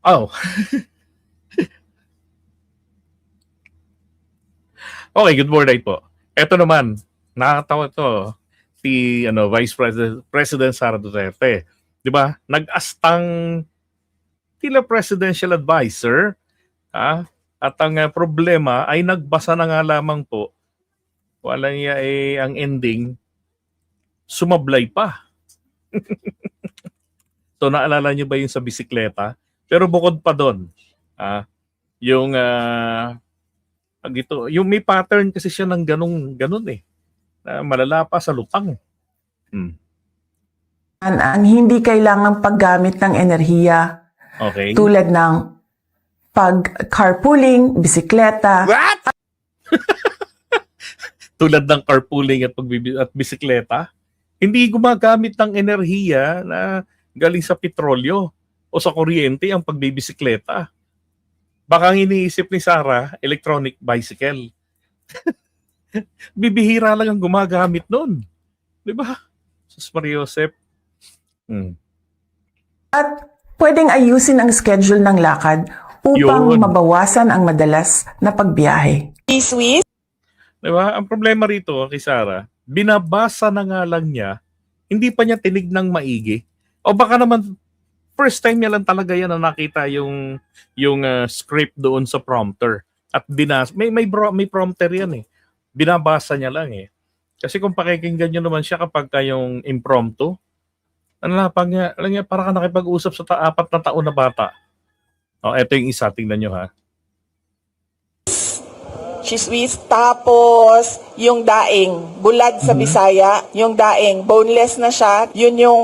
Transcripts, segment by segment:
Oh, okay, good morning po. Eto naman, nakakatawa to. Si Vice President Sara Duterte. 'Di ba? Nag-astang tila presidential advisor, at ang problema ay nagbasa na nga lamang po. Wala niya ang ending, sumablay pa. So naalala niyo ba yung sa bisikleta? Pero bukod pa doon, yung yung may pattern kasi siya ng ganun eh. Na malala pa sa lutang. Ang hindi kailangang paggamit ng enerhiya Okay. tulad ng pag-carpooling, bisikleta. What? Tulad ng carpooling at bisikleta, hindi gumagamit ng enerhiya na galing sa petrolyo o sa kuryente ang pagbibisikleta. Baka ang iniisip ni Sara, electronic bicycle. Bibihira lang ang gumagamit nun. Di ba? Sus Maria Josep. At pwedeng ayusin ang schedule ng lakad upang Yun. mabawasan ang madalas na pagbiyahe. Di ba? Ang problema rito kay Sara, binabasa na nga lang niya, hindi pa niya tinignang maigi. O baka naman, first time niya lang talaga yan na nakita yung script doon sa prompter. At may prompter yan eh. Binabasa niya lang eh. Kasi kung pakikinggan nyo naman siya kapag yung impromptu, alam niya, para ka nakipag-usap sa 4 na taon na bata. O, eto yung isa, tingnan nyo ha. Chismis, tapos yung daing, bulad sa Bisaya, yung daing, boneless na siya, yun yung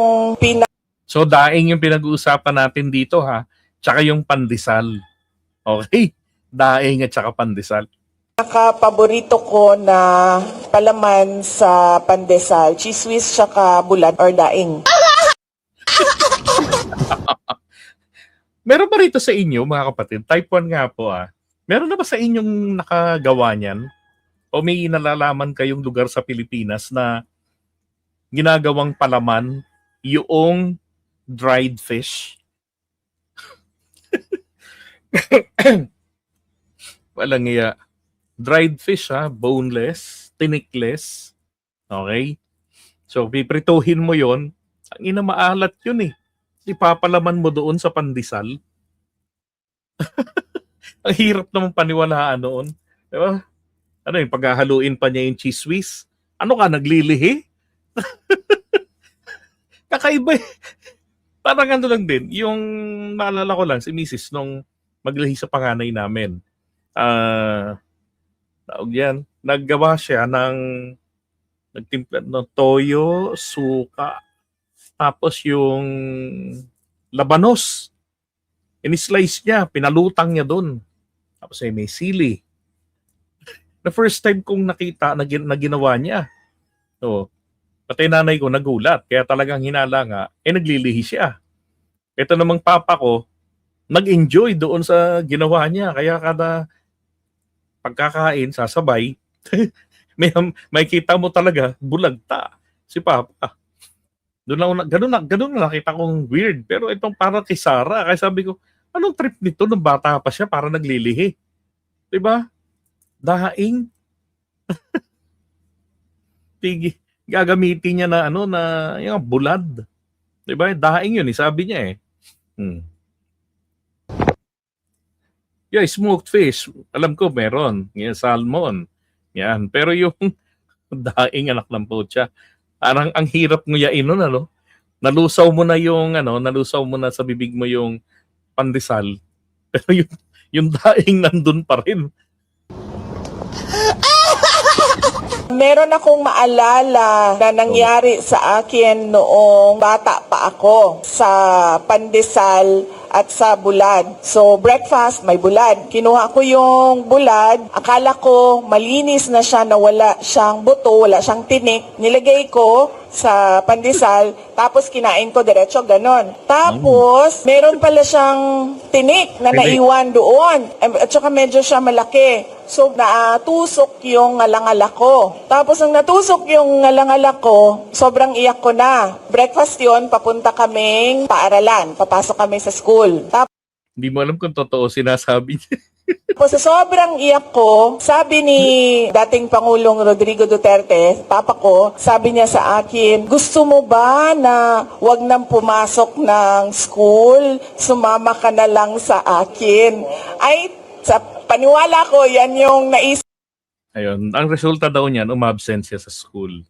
So, daing yung pinag-uusapan natin dito ha, tsaka yung pandesal. Okay? Daing at tsaka pandesal. pinaka-paborito ko na palaman sa pandesal, chismis tsaka bulad or daing. Meron ba rito sa inyo, mga kapatid? Type 1 nga po Meron na ba sa inyong nakagawa niyan? O may nalalaman kayong lugar sa Pilipinas na ginagawang palaman yung dried fish? Walang iya. Dried fish boneless, tinikless. Okay? So, piprituhin mo yon. Ang ina maalat yun eh. Ipapalaman mo doon sa pandesal. Ang hirap naman paniwalaan noon. Diba? Ano yung paghahaluin pa niya yung cheese whiz? Ano ka, naglilihi? Kakaiba eh. Parang ano lang din. Yung naalala ko lang, si Mrs. nung maglihi sa panganay namin. Naggawa siya nagtimpla ng toyo, suka, tapos yung labanos. In-slice niya, pinalutang niya doon. Tapos may sili. The first time kong nakita na ginawa niya. So, pati nanay ko nagulat. Kaya talagang hinala nga, naglilihi siya. Ito namang papa ko, nag-enjoy doon sa ginawa niya. Kaya kada pagkakain, sasabay, may kita mo talaga, bulagta si papa. Doon ganun na nakita kong weird. Pero itong para kay Sara, kaya sabi ko, anong trip nito nung bata pa siya para naglilihi? Diba? Daing. Gagamitin niya na yung bulad. Diba? Daing yun, sabi niya eh. Yeah, smoked fish. Alam ko meron. Yan, salmon. Yan. Pero yung daing, anak ng putya. Parang ang hirap nguyain nun, nalusaw mo na sa bibig mo yung pandesal. Pero yung daing nandun pa rin. Meron akong maalala na nangyari sa akin noong bata pa ako sa pandesal at sa bulad. So, breakfast, may bulad. Kinuha ko yung bulad. Akala ko malinis na siya na wala siyang buto, wala siyang tinik. Nilagay ko sa pandesal, tapos kinain ko diretso, ganon. Tapos, meron pala siyang tinik na naiwan doon. At saka medyo siya malaki. So, natusok yung ngalangala ko. Tapos, nang natusok yung ngalangala ko, sobrang iyak ko na. Breakfast yon, papunta kaming paaralan. Papasok kami sa school. Hindi mo alam kung totoo sinasabi niya. Po sa sobrang iyak ko, sabi ni dating Pangulong Rodrigo Duterte, papa ko, sabi niya sa akin, gusto mo ba na wag nang pumasok ng school, sumama ka na lang sa akin? Ay, sa paniwala ko, yan yung naisip. Ayun, ang resulta daw niyan, umabsent siya sa school.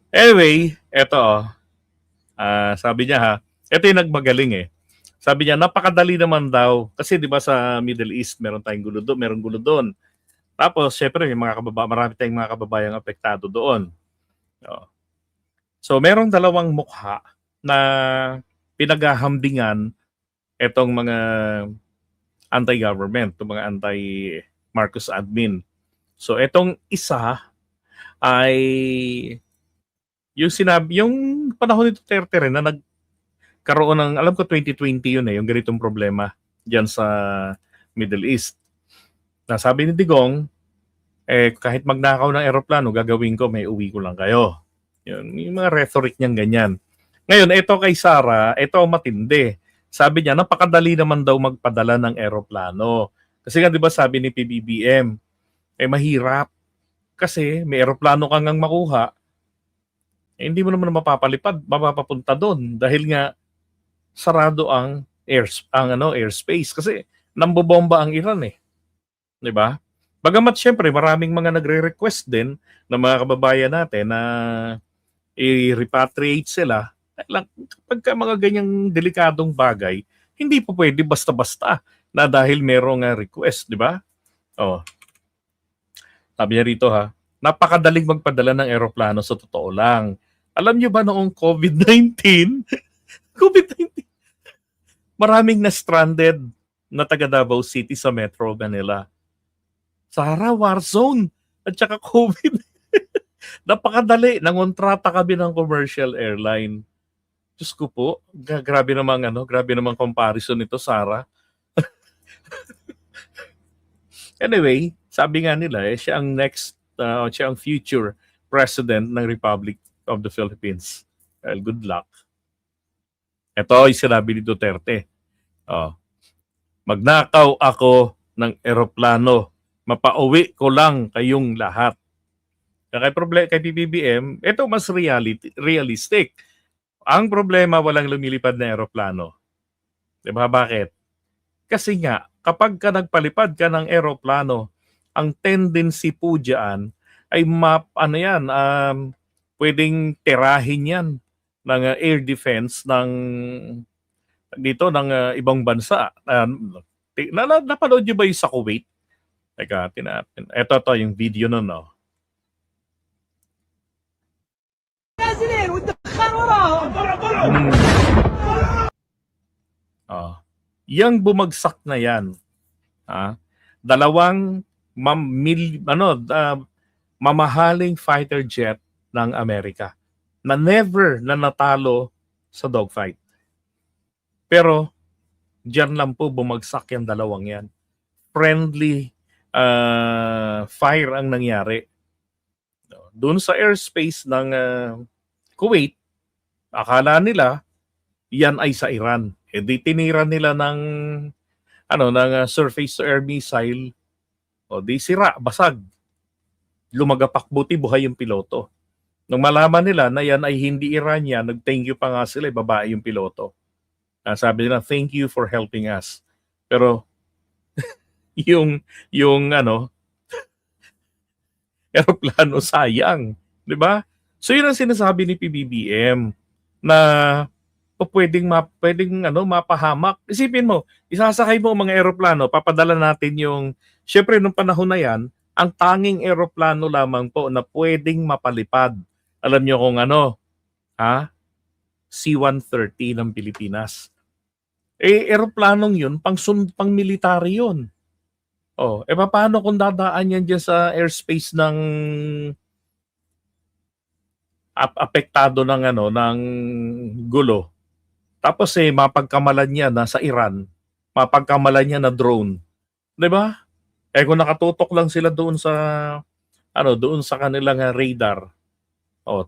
Anyway, eto, sabi niya ha, eto yung nagmagaling eh. Sabi niya, napakadali naman daw. Kasi di ba sa Middle East, meron tayong gulo doon, meron gulo doon. Tapos, syempre, marami tayong mga kababayang apektado doon. So, merong dalawang mukha na pinaghahambingan etong mga anti-government, itong mga anti-Marcos admin. So, etong isa ay yung panahon ni Duterte rin na nagkaroon ng, alam ko 2020 yun yung ganitong problema dyan sa Middle East. Na sabi ni Digong, kahit magnakaw ng eroplano, gagawin ko, may uwi ko lang kayo. Yun, yung mga rhetoric niyang ganyan. Ngayon, ito kay Sara, ito matindi. Sabi niya, napakadali naman daw magpadala ng eroplano. Kasi nga, di ba sabi ni PBBM, mahirap. Kasi may eroplano kang ngang makuha, hindi mo naman mapapapunta doon dahil nga sarado ang airspace kasi nambobomba ang Iran 'di ba? Bagamat syempre maraming mga nagre-request din ng mga kababayan natin na i-repatriate sila. Lang kapag mga ganyang delikadong bagay, hindi po pwede basta-basta na dahil merong request, 'di ba? Oh. Sabi niya rito napakadaling magpadala ng eroplano sa totoo lang. Alam niyo ba noong COVID-19, maraming na-stranded na taga Davao City sa Metro Manila. Sahara, war zone, at saka COVID. Napakadali, nangontrata kami ng commercial airline. Diyos ko po, grabe namang comparison nito, Sarah. Anyway, sabi nga nila, siya ang future president ng Republic of the Philippines. Well, good luck. Ito yung sinabi ni Duterte. Magnakaw ako ng eroplano. Mapauwi ko lang kayong lahat. Kay PBBM, ito mas realistic. Ang problema, walang lumilipad na eroplano. Diba? Bakit? Kasi nga, kapag ka nagpalipad ka ng eroplano, ang tendency po dyan ay pwedeng tirahin yan ng air defense ng ibang bansa. Napanood nyo ba yung sa Kuwait? Teka, ito yung video nun, no? Yang bumagsak na yan, dalawang mamahaling fighter jet ng Amerika na never na natalo sa dogfight. Pero diyan lang po bumagsak yung dalawang yan. Friendly fire ang nangyari. Doon sa airspace ng Kuwait, akala nila yan ay sa Iran. Di tinira nila ng surface to air missile. Di sira, basag. Lumagapak, buti buhay yung piloto. Nung malaman nila na yan ay hindi Iranian, nag-thank you pa nga sila, babae yung piloto. Sabi nila, thank you for helping us. Pero yung eroplano sayang, 'di ba? So yun ang sinasabi ni PBBM na pwedeng mapahamak. Isipin mo, isasakay mo ang mga eroplano, papadala natin syempre nung panahon na yan, ang tanging eroplano lamang po na pwedeng mapalipad. Alam niyo kung C-130 ng Pilipinas. Eroplanong yun, pang military yun. Paano kung dadaan yan dyan sa airspace ng apektado ng gulo? Tapos mapagkamalan niya na sa Iran, mapagkamalan niya na drone. 'Di ba? Kung nakatutok lang sila doon sa kanilang radar.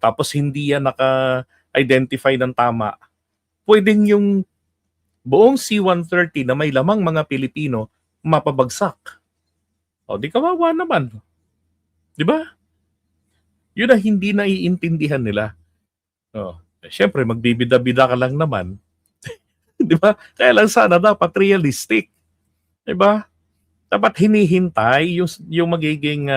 Tapos hindi yan naka-identify ng tama. Pwedeng yung buong C-130 na may lamang mga Pilipino mapabagsak. O, di kawawa naman. Di ba? Yun ang hindi naiintindihan nila. O, syempre, magbibida-bida ka lang naman. Di ba? Kaya lang sana dapat realistic. Di ba? Dapat hinihintay yung magiging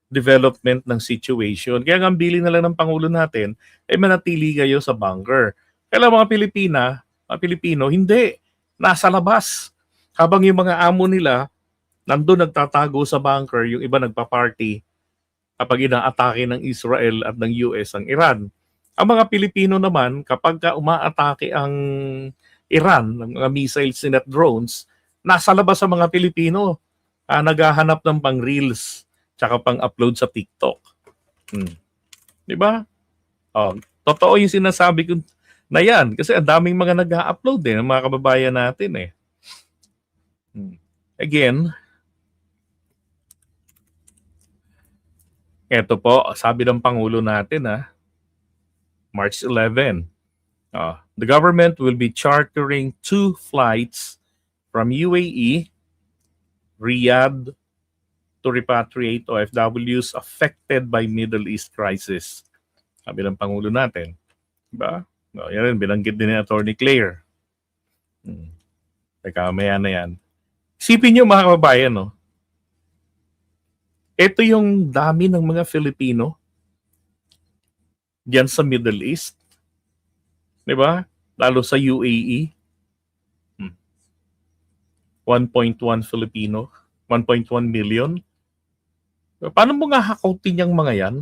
development ng situation. Kaya nga ang bilin na lang ng Pangulo natin ay manatili kayo sa bunker. Kaya mga Pilipino, hindi. Nasa labas. Habang yung mga amo nila, nandun nagtatago sa bunker, yung iba nagpa-party kapag inaatake ng Israel at ng US ang Iran. Ang mga Pilipino naman, kapag umaatake ang Iran, ng mga missiles at drones, nasa labas sa mga Pilipino, naghahanap ng pang-reels tsaka pang-upload sa TikTok. Di ba? Totoo yung sinasabi ko na yan. Kasi ang daming mga nag-upload ng mga kababayan natin eh. Again, eto po, sabi ng Pangulo natin March 11. The government will be chartering 2 flights from UAE, Riyadh, to repatriate OFWs affected by Middle East crisis. Sabi ng Pangulo natin. Diba? Yan rin, binanggit din ni Attorney Claire. Teka, maya na yan. Isipin nyo mga kababayan, no? Ito yung dami ng mga Filipino diyan sa Middle East. Diba? Lalo sa UAE. 1.1 Filipino. 1.1 million. Paano mo nga hakautin yung mga yan?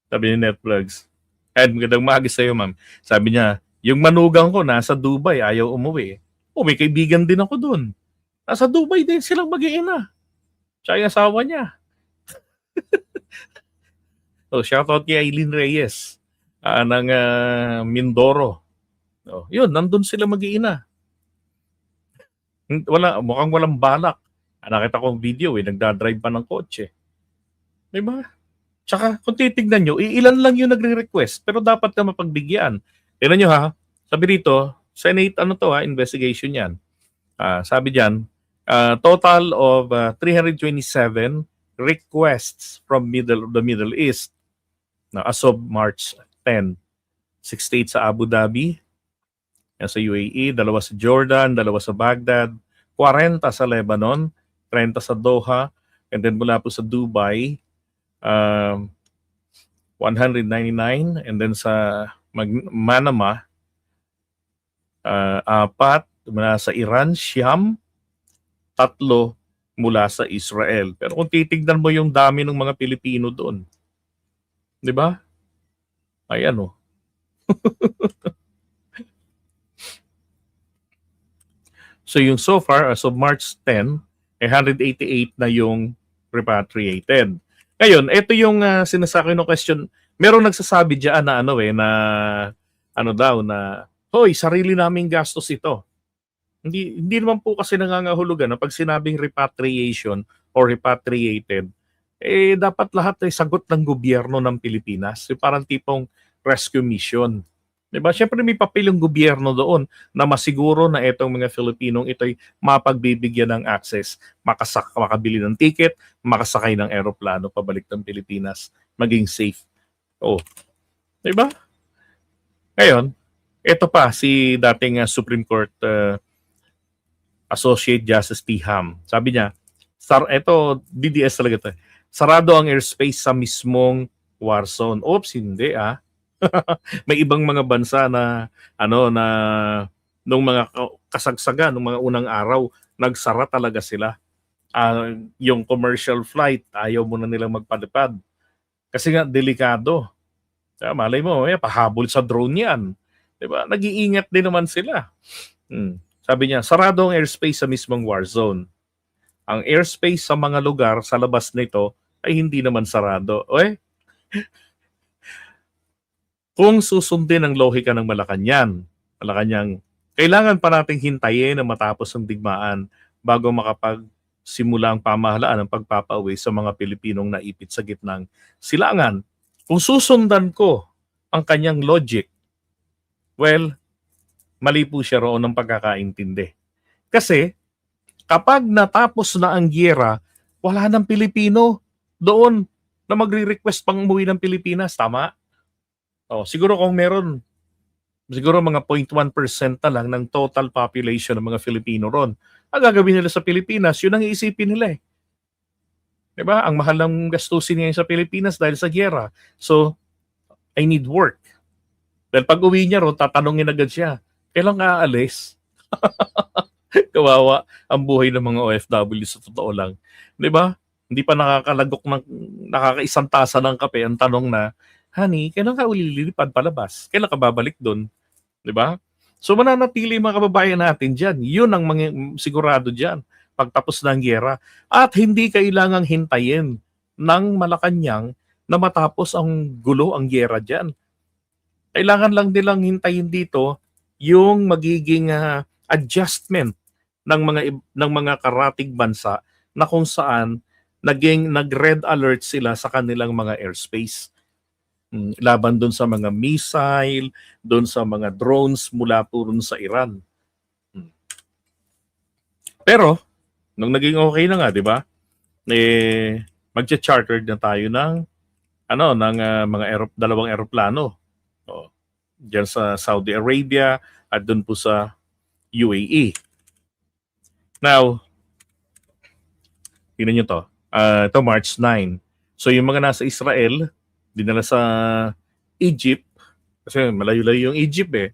Sabi ni Netflix. Ed, magandang umaga sa'yo, ma'am. Sabi niya, yung manugang ko nasa Dubai, ayaw umuwi. May kaibigan din ako dun. Nasa Dubai din silang mag-iina. Siya yung asawa niya. Shoutout kay Aileen Reyes ng Mindoro. Yun, nandun sila mag-iina. Mukhang walang balak. Nakita ko ang video nagdadrive pa ng kotse. Diba? Tsaka kung titignan nyo, ilan lang yung nagre-request pero dapat na mapagbigyan. Tignan nyo sabi dito, Senate investigation yan. Sabi dyan, total of 327 requests from the Middle East as of March 10. 68 sa Abu Dhabi, sa UAE, 2 sa Jordan, 2 sa Baghdad, 40 sa Lebanon, 30 sa Doha, and then mula po sa Dubai, 199, and then sa Manama, 4 mula sa Iran, 9, 3 mula sa Israel. Pero kung titignan mo yung dami ng mga Pilipino doon, di ba? Ayan So yung so far, as of March 10, 188 na yung repatriated. Ngayon, ito yung sinasabi ng question. Merong nagsasabi diyan na hoy, sarili naming gastos ito. Hindi naman po kasi nangangahulugan na pag sinabing repatriation or repatriated, dapat lahat ay sagot ng gobyerno ng Pilipinas. Yung parang tipong rescue mission. Diba? Siyempre may papel yung gobyerno doon na masiguro na itong mga Filipinong ito'y mapagbibigyan ng access, makabili ng ticket, makasakay ng eroplano pabalik ng Pilipinas, maging safe. Diba? Ngayon, ito pa si dating Supreme Court Associate Justice T. Ham. Sabi niya, ito DDS talaga ito. Sarado ang airspace sa mismong war zone. Oops, hindi May ibang mga bansa na nung mga kasagsagan, nung mga unang araw, nagsara talaga sila. Yung commercial flight, ayaw muna nilang magpalipad. Kasi nga, delikado. Malay mo, pahabol sa drone yan. Diba? Nag-iingat din naman sila. Sabi niya, sarado ang airspace sa mismong war zone. Ang airspace sa mga lugar sa labas nito ay hindi naman sarado. Kung susundin ang lohika ng Malacanang, kailangan pa nating hintayin na matapos ang digmaan bago makapagsimula ang pamahalaan ng pagpapauwi sa mga Pilipinong naipit sa gitnang silangan. Kung susundan ko ang kanyang logic, well, Mali po siya roon ng pagkakaintindi. Kasi kapag natapos na ang giyera, wala nang Pilipino doon na magre-request pang umuwi ng Pilipinas. Tama? Siguro kung meron, siguro mga 0.1% na lang ng total population ng mga Filipino ron. Ang gagawin nila sa Pilipinas, yun ang iisipin nila eh. Diba? Ang mahal ng gastusin ngayon sa Pilipinas dahil sa giyera. So, I need work. Dahil pag uwi niya ron, tatanungin agad siya, kailan ka aalis? Kawawa ang buhay ng mga OFW sa totoo lang. 'Di ba? Hindi pa nakakalagok ng nakakaisang tasa ng kape ang tanong na, "Honey, kailan ka uli lilipad palabas? Kailan ka babalik doon?" 'Di ba? So mananatili yung mga kababayan natin diyan. 'Yun ang sigurado diyan pagtapos ng giyera at hindi kailangang hintayin ng Malacanang na matapos ang gulo ang giyera diyan. Kailangan lang nilang hintayin dito yung magiging adjustment ng mga karatig bansa na kung saan nag-red alert sila sa kanilang mga airspace. Laban doon sa mga missile, doon sa mga drones mula po rin sa Iran. Pero nung naging okay na nga, 'di ba? Magcha-chartered na tayo ng mga dalawang eroplano. Diyan sa Saudi Arabia at doon po sa UAE. Now, tingnan nyo to. Ito March 9. So yung mga nasa Israel, dinala sa Egypt, kasi malayo-layo yung Egypt eh.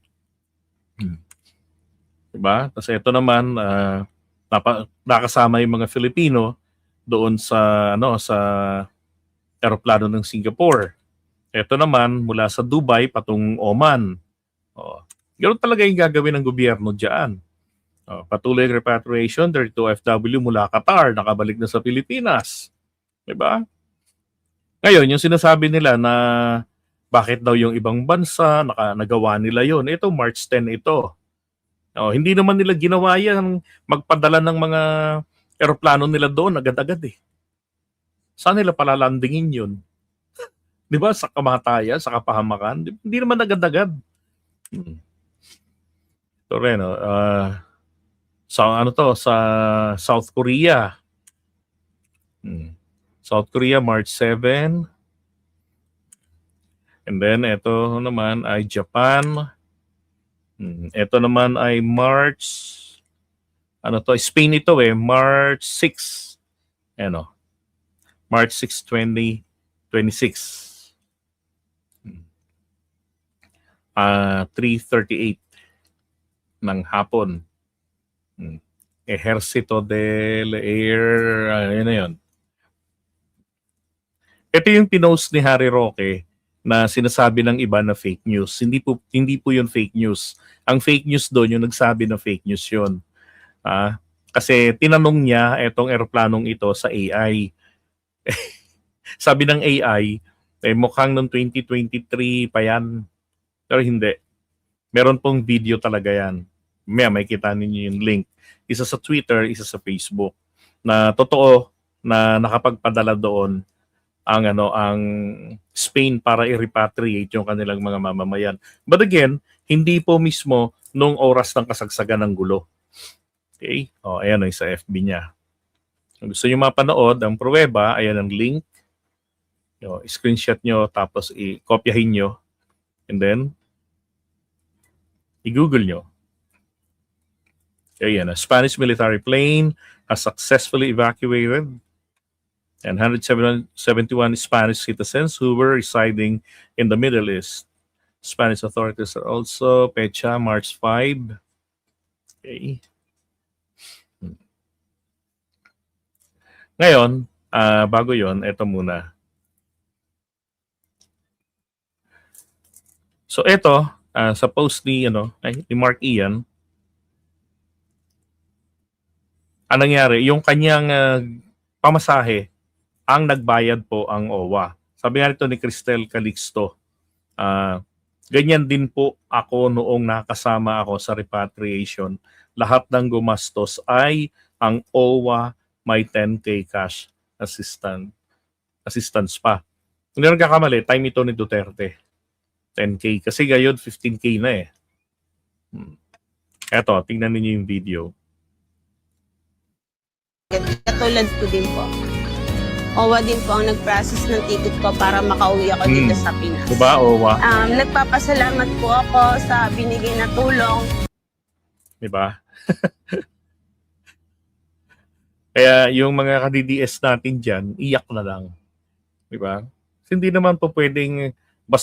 Diba? Tapos ito naman, nakasama yung mga Filipino doon sa sa eroplano ng Singapore. Ito naman, mula sa Dubai patungong Oman. Ganoon talaga yung gagawin ng gobyerno dyan. Patuloy ang repatriation, 32 OFW mula Qatar, nakabalik na sa Pilipinas. Diba? Ngayon, yung sinasabi nila na bakit daw yung ibang bansa, nagawa nila yon. Ito, March 10 ito. Hindi naman nila ginawa yan, magpadala ng mga eroplano nila doon agad-agad eh. Saan nila palalandingin yun? Diba? Sa kamatayan, sa kapahamakan? Hindi naman agad-agad. Ito rin, sa South Korea. South Korea March 7. And then ito naman ay Japan. Ito naman ay March Spain ito March 6. March 6, 2026. 3:38 ng hapon. Ejército del Air, yun na yun. Ito yung pinost ni Harry Roque na sinasabi ng iba na fake news. Hindi po yun fake news. Ang fake news doon yung nagsabi na fake news yun. Kasi tinanong niya itong eroplanong ito sa AI. Sabi ng AI, mukhang noong 2023 pa yan. Pero hindi. Meron pong video talaga yan. May kita ninyo yung link. Isa sa Twitter, isa sa Facebook. Na totoo na nakapagpadala doon ang Spain para i-repatriate yung kanilang mga mamamayan. But again, hindi po mismo nung oras ng kasagsagan ng gulo. Okay? Ayan sa FB niya. Kung gusto nyo mapanood ang pruweba, ayan ang link. Screenshot nyo, tapos i-kopyahin nyo. And then, i-google nyo. Ayan, a Spanish military plane has successfully evacuated and 171 Spanish citizens who were residing in the Middle East. Spanish authorities are also pecha March 5. Okay. Ngayon, bago yon, ito muna. So ito, sa post ni Mark Ian, ang nangyari, yung kanyang pamasahe, ang nagbayad po ang OWA. Sabi nga nito ni Cristel Calixto, ganyan din po ako noong nakasama ako sa repatriation. Lahat ng gumastos ay ang OWA may 10K cash assistance pa. Hindi nagkakamali, time ito ni Duterte. 10K. Kasi gayon, 15K na eh. Eto, tingnan niyo yung video. Katulad ko din po. OWA din po ang nag-process ng ticket ko para makauwi ako dito sa Pinas. Diba, Owa? Nagpapasalamat po ako sa binigay na tulong. Diba? Kaya yung mga ka-DDS natin dyan, iyak na lang. Diba? Hindi naman po pwedeng